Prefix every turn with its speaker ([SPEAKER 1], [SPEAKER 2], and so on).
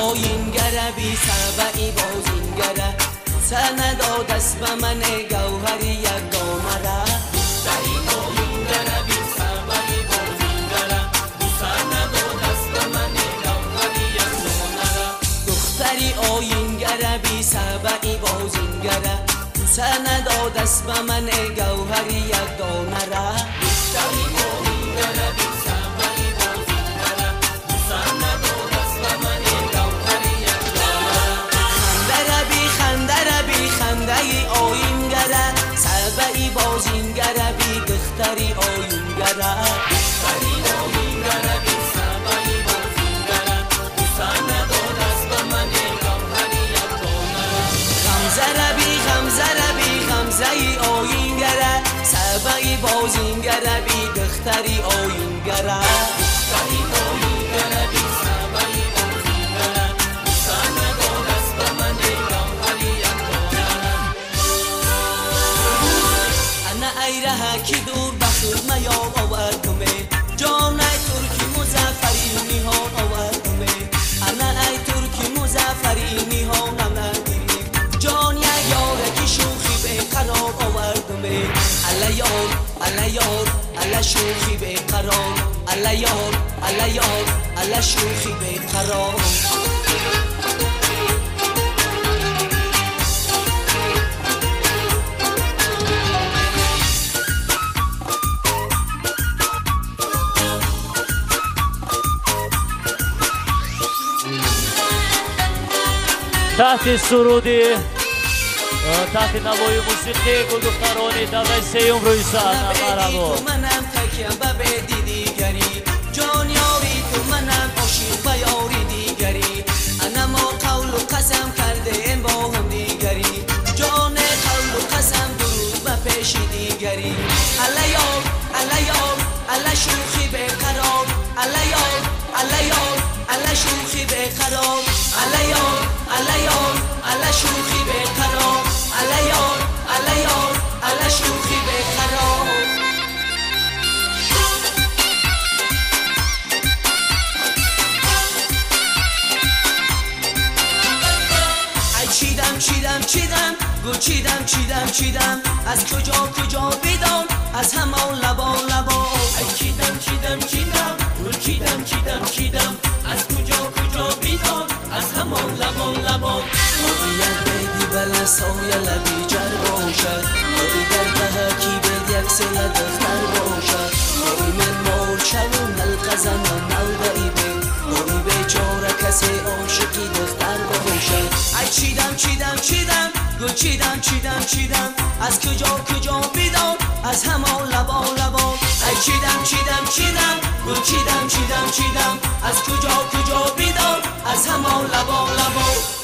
[SPEAKER 1] آینگره بی سبعی بازینگره سند دست به من گوهری یک دامره دختری آینگره بی سبعی بازینگره سند دست به من گوهری یک دامره دختری آینگره بی سبعی بازینگره سند دست به من گوهری یک دامره دختری آینگره بی سبعی بازینگره سند دست به من گوهری یک دامره خنده بی خنده آینگره سبعی بازینگره بی دختری آینگره دختری آینگره بی سبعی بازینگره سند دست به من گوهری یک دامره غمزه بی غمزه آینگره سبعی بازینگره بی دختری آینگره دختری آینگره بی سبعی بازینگره سند دست به من گوهری یک دامره انا ای ره کی دور بخیر میام آوردمه جان ای ترکی مظفری نهان آوردمه انا ای ترکی مظفری نهان نمیگیری جان یک یاره کی شوخی به قرار آوردمه الا یار الا یار الا شوخی به قرار الا یار الا یار الا شوخی به قرار
[SPEAKER 2] تحت سرودی تحت نوای موسیقی گلدخترانی دوره سیوم روی صحنه مرحبا
[SPEAKER 1] منم تکیم به دیگری جان یاری تو منم عاشق به یاری دیگری انما قول و قسم کرده ام با هم دیگری جان قول و قسم درود به پیش دیگری الا یار الا یار الا شوخی به قرار الا یار الا یار الا شوخی به قرار الا یار الا یار الا شوخی به قرار الا یار الا یار الا شوخی به قرار ای چیدم گل چیدم از کجا بدان از همان لبا ای چیدم گل چیدم از کجا بدان از همان لبا یک بیدی بلا سایه لبی جر باشد در دهکی بید یک سیه دفتر باشد من مول شوم القزن و نلبعی بید بیچاره کسی عاشقی دختر باشد ای چیدم گل چیدم از کجا بدان از همان لبا ای چیدم گل چیدم از کجا بدان از همان لبا